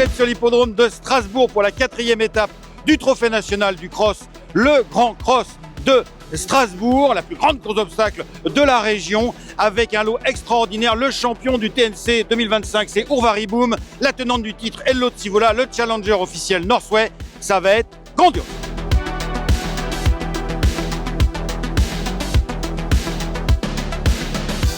êtes sur l'hippodrome de Strasbourg pour la 4e étape du Trophée national du cross, le Grand Cross de Strasbourg, la plus grande course d'obstacles de la région, avec un lot extraordinaire. Le champion du TNC 2025, c'est Urvariboom, la tenante du titre Hello Tsivola, le challenger officiel Northway. Ça va être grandiose.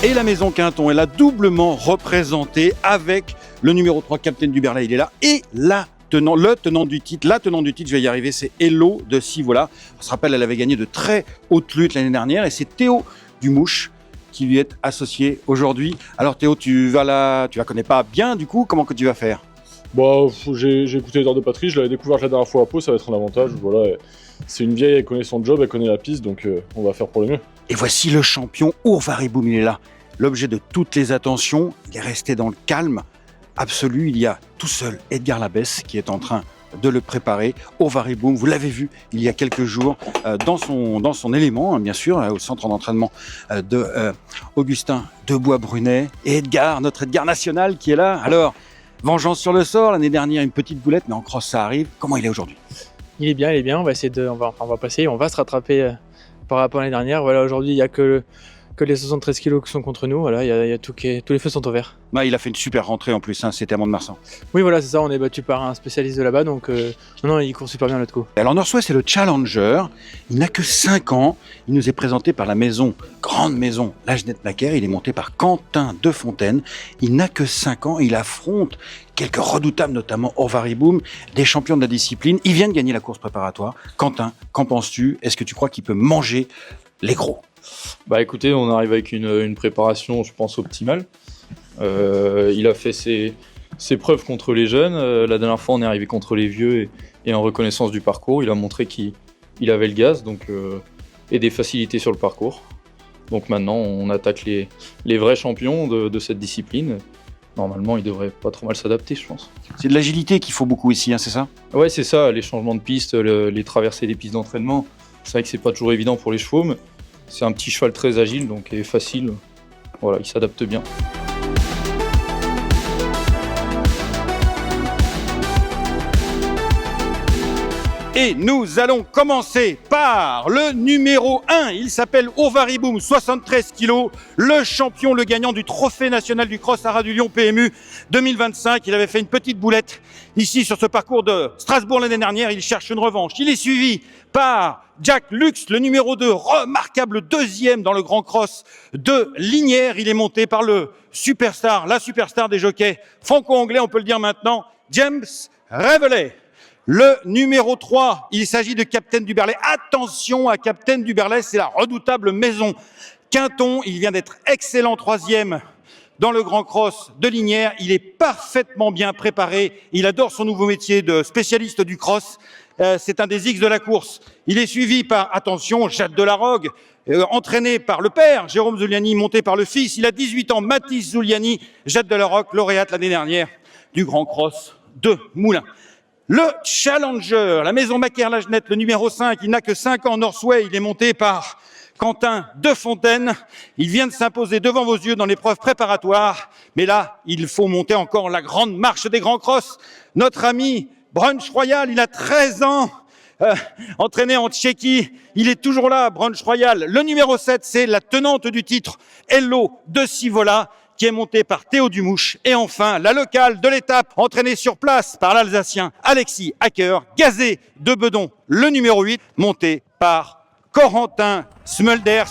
Et la maison Quinton, elle a doublement représenté avec le numéro 3, Captain du Berlay, il est là, et la tenant du titre, je vais y arriver, c'est Hello de Tsivola. On se rappelle, elle avait gagné de très hautes luttes l'année dernière, et c'est Théo Dumouche qui lui est associé aujourd'hui. Alors Théo, tu la connais pas bien du coup, comment que tu vas faire? Bon, j'ai écouté les heures de Patrice, je l'avais découvert la dernière fois à Pau, ça va être un avantage. Voilà, c'est une vieille, elle connaît son job, elle connaît la piste, donc on va faire pour le mieux. Et voici le champion Urvariboom, il est là. L'objet de toutes les attentions, il est resté dans le calme absolu. Il y a tout seul Edgar Labesse qui est en train de le préparer. Urvariboom, vous l'avez vu il y a quelques jours dans son élément, bien sûr, au centre d'entraînement de Augustin de Bois-Brunet. Et Edgar, notre Edgar national qui est là. Alors, vengeance sur le sort, l'année dernière une petite boulette, mais en cross ça arrive. Comment il est aujourd'hui? Il est bien, on va essayer on va se rattraper par rapport à l'année dernière. Voilà, aujourd'hui il n'y a que les 73 kilos qui sont contre nous. Voilà, il y a tous les feux sont au vert. Bah, il a fait une super rentrée en plus, c'était à Mont-de-Marsan. Oui, voilà, c'est ça, on est battu par un spécialiste de là-bas, donc non, il court super bien l'autre coup. Alors Northway, c'est le challenger, il n'a que 5 ans, il nous est présenté par la grande maison Lagenette-Macaire, il est monté par Quentin Defontaine, il n'a que 5 ans, il affronte quelques redoutables, notamment Urvariboom, des champions de la discipline, il vient de gagner la course préparatoire. Quentin, qu'en penses-tu? Est-ce que tu crois qu'il peut manger les gros? Bah écoutez, on arrive avec une préparation, je pense, optimale. Il a fait ses preuves contre les jeunes. La dernière fois, on est arrivé contre les vieux et en reconnaissance du parcours, il a montré qu'il avait le gaz et des facilités sur le parcours. Donc maintenant, on attaque les vrais champions de cette discipline. Normalement, il devrait pas trop mal s'adapter, je pense. C'est de l'agilité qu'il faut beaucoup ici, c'est ça? Ouais, c'est ça, les changements de piste, les traversées des pistes d'entraînement. C'est vrai que c'est pas toujours évident pour les chevaux, mais c'est un petit cheval très agile, donc est facile. Voilà, il s'adapte bien. Et nous allons commencer par le numéro 1. Il s'appelle Urvariboom, 73 kg, le champion, le gagnant du Trophée national du cross Haras du Lion PMU 2025. Il avait fait une petite boulette ici sur ce parcours de Strasbourg l'année dernière. Il cherche une revanche. Il est suivi par Jack Lux, le numéro 2, remarquable deuxième dans le Grand Cross de Lignières. Il est monté par la superstar des jockeys franco-anglais, on peut le dire maintenant, James Reveley. Le numéro 3, il s'agit de Captain du Berlay. Attention à Captain du Berlay, c'est la redoutable maison Quinton. Il vient d'être excellent 3e dans le Grand Cross de Lignières. Il est parfaitement bien préparé. Il adore son nouveau métier de spécialiste du cross. C'est un des X de la course. Il est suivi par, attention, Jade de la Rogue, entraîné par le père, Jérôme Zuliani, monté par le fils. Il a 18 ans, Mathis Zuliani, Jade de la Rogue, lauréate l'année dernière du Grand Cross de Moulins. Le challenger, la maison Macaire-Lagenette, le numéro 5, il n'a que 5 ans, Northway, il est monté par Quentin Defontaine. Il vient de s'imposer devant vos yeux dans l'épreuve préparatoire. Mais là, il faut monter encore la grande marche des grands crosses. Notre ami Brunch Royal, il a 13 ans, entraîné en Tchéquie. Il est toujours là, Brunch Royal. Le numéro 7, c'est la tenante du titre, Hello de Tsivola, qui est monté par Théo Dumouche. Et enfin, la locale de l'étape, entraînée sur place par l'Alsacien Alexis Hacker, gazé de Bedon, le numéro 8, monté par Corentin Smulders.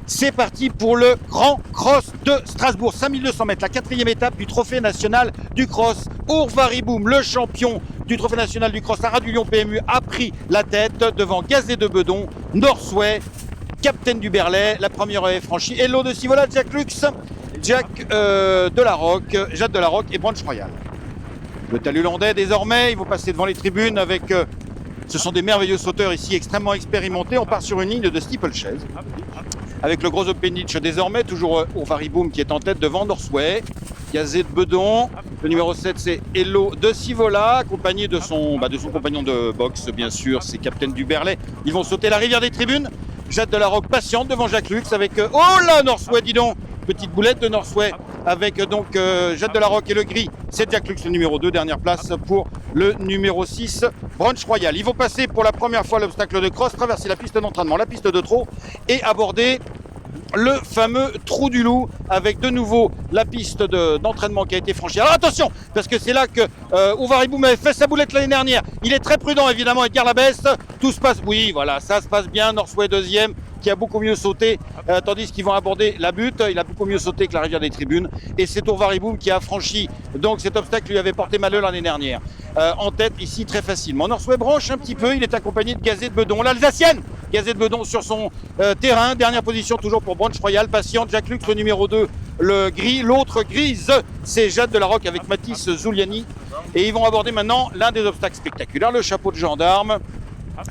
C'est parti pour le Grand Cross de Strasbourg, 5200 mètres, la 4e étape du Trophée national du cross. Urvariboom, le champion du Trophée national du cross Haras du Lion PMU, a pris la tête devant Gazé de Bedon, Northway, Captain du Berlay, la première est franchie. Hello de Tsivola, Jack Lux, Jade de la Roque et Brunch Royal. Le talus landais désormais, ils vont passer devant les tribunes avec... ce sont des merveilleux sauteurs ici, extrêmement expérimentés. On part sur une ligne de steeplechase. Avec le gros appendage désormais, toujours Urvariboom qui est en tête devant Northway. Gazé de Bedon. Le numéro 7, c'est Hello de Tsivola, accompagné de son compagnon de boxe, bien sûr, c'est Captain du Berlay. Ils vont sauter la rivière des tribunes. Jade de la Roque patiente devant Jacques Lux avec... oh là, Northway, dis donc! Petite boulette de Northway avec donc Jade de la Roque et le gris. C'est Jack Lux le numéro 2, dernière place pour le numéro 6, Brunch Royal. Ils vont passer pour la première fois l'obstacle de cross, traverser la piste d'entraînement, la piste de trot et aborder le fameux trou du loup avec de nouveau la piste d'entraînement qui a été franchie. Alors attention, parce que c'est là que Ouvariboum avait fait sa boulette l'année dernière. Il est très prudent évidemment, Edgar Labesse. Tout se passe, oui voilà, ça se passe bien. Northway deuxième qui a beaucoup mieux sauté, tandis qu'ils vont aborder la butte. Il a beaucoup mieux sauté que la rivière des tribunes. Et c'est Ouvariboum qui a franchi donc cet obstacle lui avait porté malheur l'année dernière. En tête ici très facilement. Northway branche un petit peu, il est accompagné de Gazet de Bedon, l'Alsacienne. Gazet de Bedon sur son terrain, dernière position toujours pour Brunch Royal, patiente, Jack Lux le numéro 2, le gris, l'autre grise, c'est Jade de la Roque avec Mathis Zuliani. Et ils vont aborder maintenant l'un des obstacles spectaculaires, le chapeau de gendarme.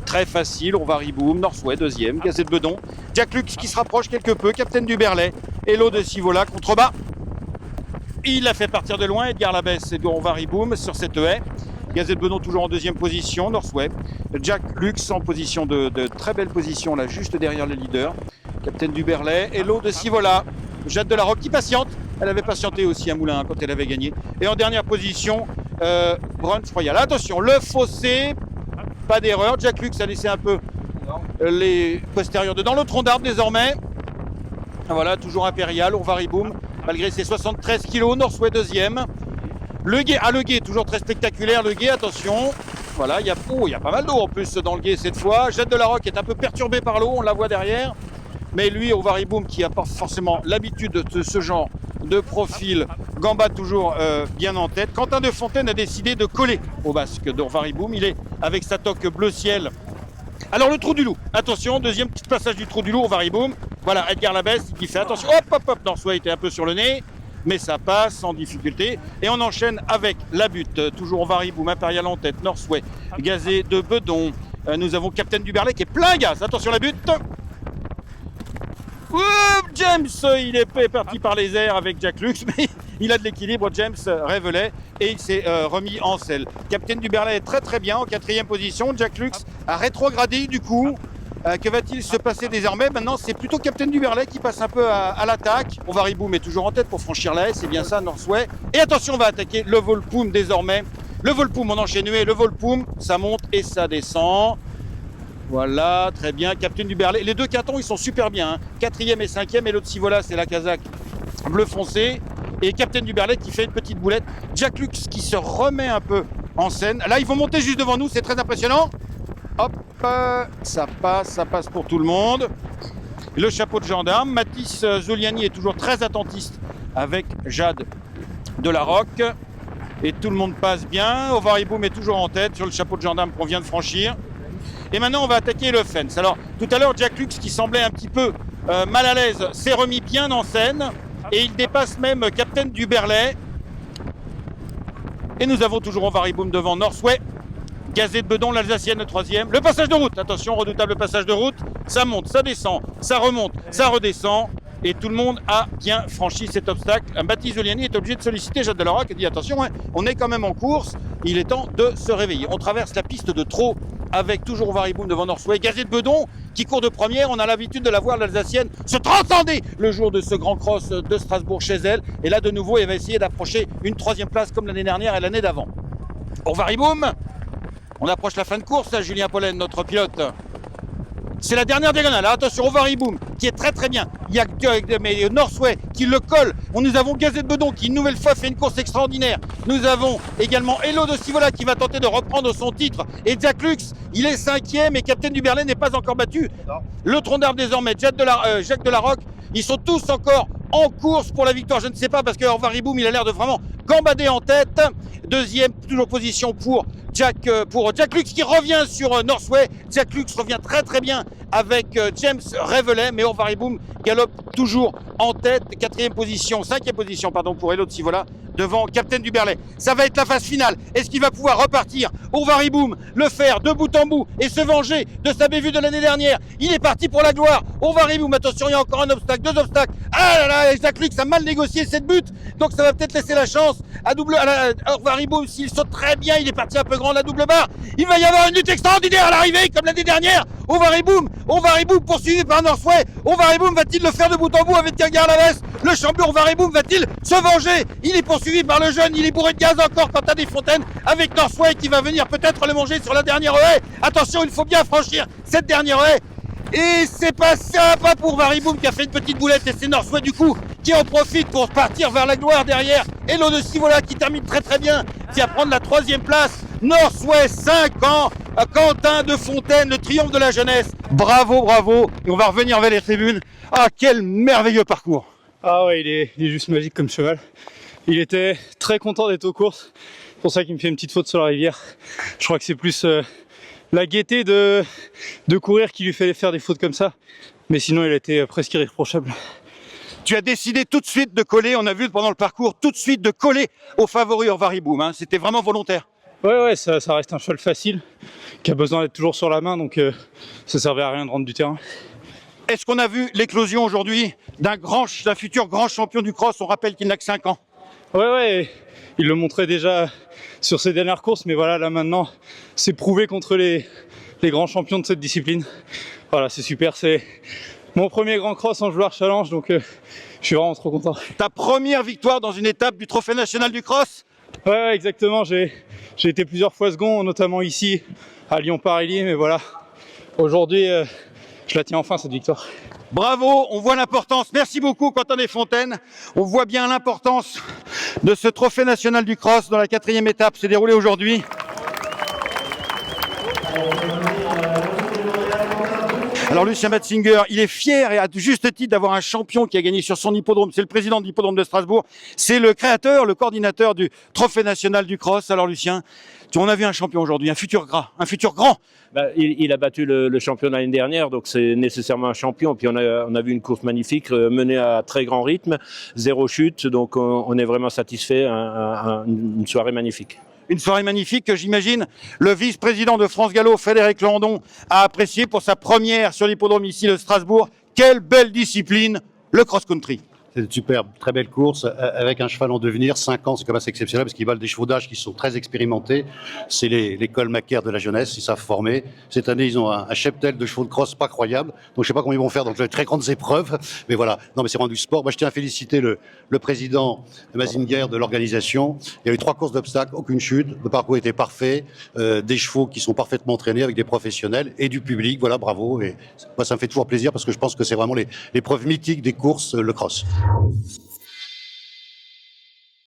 Très facile, Ouvariboum, Northway deuxième, Gazet de Bedon, Jack Lux qui se rapproche quelque peu, capitaine du Berlay, Hello de Sivola, contrebas. Il a fait partir de loin, Edgar Labesse et Ouvariboum sur cette haie. Gazet de Bedon toujours en deuxième position, Northway. Jack Lux en position de très belle position là, juste derrière le leader. Capitaine du Berlay, Hello de Sivola. Jade de la Roque qui patiente. Elle avait patienté aussi à Moulin quand elle avait gagné. Et en dernière position, Brunch Royal. Attention, le fossé, pas d'erreur. Jack Lux a laissé un peu les postérieurs dedans. Le tronc d'arbre désormais. Voilà, toujours impérial, Ouvariboum. Malgré ses 73 kilos, Northway deuxième. Le gué, toujours très spectaculaire, le gué, attention. Voilà, il y a pas mal d'eau en plus dans le gué cette fois. Jade de la Roque est un peu perturbé par l'eau, on la voit derrière. Mais lui, Ouvariboum, qui n'a pas forcément l'habitude de ce genre de profil, gambade toujours bien en tête. Quentin de Fontaine a décidé de coller au basque d'Ouvariboum. Il est avec sa toque bleu ciel. Alors le trou du loup, attention, deuxième petit passage du trou du loup, Ouvariboum. Voilà, Edgar Labesse qui fait attention. Hop, Northway était un peu sur le nez. Mais ça passe sans difficulté. Et on enchaîne avec la butte. Toujours Ouvariboum, Impérial en tête, Northway, Gazet de Bedon. Nous avons Capitaine du Berlay qui est plein gaz. Attention la butte. James, il est parti par les airs avec Jack Lux, mais il a de l'équilibre, James Révelet, et il s'est remis en selle. Capitaine du Berlay est très très bien en quatrième position. Jack Lux a rétrogradé du coup. Que va-t-il se passer désormais? Maintenant, c'est plutôt Capitaine du Berlay qui passe un peu à l'attaque. Ouvariboum est toujours en tête pour franchir la haie, c'est bien ça, Northway. Et attention, on va attaquer le Volpoum désormais. Le Volpoum, on enchaîne, le Volpoum, ça monte et ça descend. Voilà, très bien, Capitaine du Berlay. Les deux cantons, ils sont super bien. Hein. 4e et 5e, et l'autre Sivola, c'est la Kazakh bleu foncé. Et Capitaine du Berlay qui fait une petite boulette. Jack Lux qui se remet un peu en scène. Là, ils vont monter juste devant nous, c'est très impressionnant. Hop, ça passe pour tout le monde. Le chapeau de gendarme, Mathis Zuliani est toujours très attentiste avec Jade de la Roque. Et tout le monde passe bien. Ouvariboum est toujours en tête sur le chapeau de gendarme qu'on vient de franchir. Et maintenant, on va attaquer le fence. Alors, tout à l'heure, Jack Lux, qui semblait un petit peu mal à l'aise, s'est remis bien en scène. Et il dépasse même Capitaine du Berlay. Et nous avons toujours Ouvariboum devant Northway. Gazet de Bedon, l'Alsacienne, le troisième. Le passage de route, attention, redoutable passage de route. Ça monte, ça descend, ça remonte, ça redescend. Et tout le monde a bien franchi cet obstacle. Mathis Zuliani est obligé de solliciter Jade de la Roque et dit attention, hein, on est quand même en course, il est temps de se réveiller. On traverse la piste de trot avec toujours Ouvariboum devant Northway. Gazet de Bedon qui court de première, on a l'habitude de la voir, l'Alsacienne, se transcender le jour de ce grand cross de Strasbourg chez elle. Et là, de nouveau, elle va essayer d'approcher une troisième place comme l'année dernière et l'année d'avant. Ouvariboum. On approche la fin de course, Julien Pollen, notre pilote. C'est la dernière diagonale. Attention, Ouvariboum, qui est très très bien. Il y a Northway qui le colle. Nous avons Gazet de Bedon qui, une nouvelle fois, fait une course extraordinaire. Nous avons également Hello de Sivola qui va tenter de reprendre son titre. Et Jack Lux, il est 5e et Capitaine du Berlay n'est pas encore battu. Le tronc d'arbre désormais, Jacques de la Roque, ils sont tous encore en course pour la victoire. Je ne sais pas parce que Ouvariboum, il a l'air de vraiment gambader en tête. Deuxième, toujours position pour Jack Lux qui revient sur Northway. Jack Lux revient très très bien avec James Révelet, mais Ouvariboum galope toujours en tête. 5e position pour Hello de Sivola devant Capitaine du Berlay. Ça va être la phase finale. Est-ce qu'il va pouvoir repartir? Ouvariboum, le faire de bout en bout et se venger de sa bévue de l'année dernière. Il est parti pour la gloire. Ouvariboum, attention, il y a encore un obstacle, 2 obstacles. Ah là là, Jack Lux a mal négocié cette butte, donc ça va peut-être laisser la chance à Ouvariboum. S'il saute très bien, il est parti un peu grand la double barre. Il va y avoir une lutte extraordinaire à l'arrivée, comme l'année dernière. Ouvariboum Ovariboum poursuivi par Northway. Ovariboum va-t-il le faire de bout en bout avec Gagar Laves? Le champion Ovariboum va-t-il se venger? Il est poursuivi par le jeune, il est bourré de gaz encore Quentin Desfontaines avec Northway qui va venir peut-être le manger sur la dernière haie. Attention, il faut bien franchir cette dernière haie. Et c'est pas sympa pour Ovariboum qui a fait une petite boulette et c'est Northway du coup qui en profite pour partir vers la gloire derrière. Hello de Sivola qui termine très bien, qui va prendre la 3e place. Northway 5 ans, Quentin Desfontaines, le triomphe de la jeunesse. Bravo, bravo. Et on va revenir vers les tribunes. Ah, quel merveilleux parcours. Ah ouais, il est juste magique comme cheval. Il était très content d'être aux courses. C'est pour ça qu'il me fait une petite faute sur la rivière. Je crois que c'est plus la gaieté de courir qui lui fait faire des fautes comme ça. Mais sinon, il a été presque irréprochable. Tu as décidé tout de suite de coller, on a vu pendant le parcours, tout de suite de coller au favori Ovariboum. Hein. C'était vraiment volontaire. Ouais, ça reste un cheval facile, qui a besoin d'être toujours sur la main, donc ça servait à rien de rendre du terrain. Est-ce qu'on a vu l'éclosion aujourd'hui d'un futur grand champion du cross? On rappelle qu'il n'a que 5 ans. Ouais, il le montrait déjà sur ses dernières courses, mais voilà, là maintenant, c'est prouvé contre les grands champions de cette discipline. Voilà, c'est super, c'est mon premier grand cross en Joueur Challenge, donc je suis vraiment trop content. Ta première victoire dans une étape du Trophée National du Cross? Ouais, exactement, j'ai été plusieurs fois second, notamment ici, à Lyon-Paris, mais voilà, aujourd'hui, je la tiens enfin cette victoire. Bravo, on voit l'importance. Merci beaucoup Quentin Desfontaines. On voit bien l'importance de ce Trophée National du Cross dans la 4e étape s'est déroulée aujourd'hui. Alors Lucien Matzinger, il est fier et à juste titre d'avoir un champion qui a gagné sur son hippodrome. C'est le président de l'hippodrome de Strasbourg. C'est le créateur, le coordinateur du Trophée National du Cross. Alors Lucien, on a vu un champion aujourd'hui, un futur grand. Il a battu le champion l'année dernière, donc c'est nécessairement un champion. Puis on a vu une course magnifique menée à très grand rythme, 0 chute, donc on est vraiment satisfait, une soirée magnifique. Une soirée magnifique que j'imagine le vice-président de France Gallo, Frédéric Landon, a apprécié pour sa première sur l'hippodrome ici de Strasbourg. Quelle belle discipline, le cross-country. C'est une superbe, très belle course avec un cheval en devenir. 5 ans, c'est quand même assez exceptionnel parce qu'ils valent des chevaux d'âge qui sont très expérimentés. C'est l'école Macaire de la jeunesse, ils savent former. Cette année, ils ont un cheptel de chevaux de cross pas croyable. Donc, je sais pas comment ils vont faire dans de très grandes épreuves. Mais voilà, non, mais c'est vraiment du sport. Moi, je tiens à féliciter le président Mazinger de l'organisation. Il y a eu 3 courses d'obstacles, aucune chute. Le parcours était parfait. Des chevaux qui sont parfaitement entraînés avec des professionnels et du public. Voilà, bravo. Et moi, ça me fait toujours plaisir parce que je pense que c'est vraiment l'épreuve mythique des courses, le cross.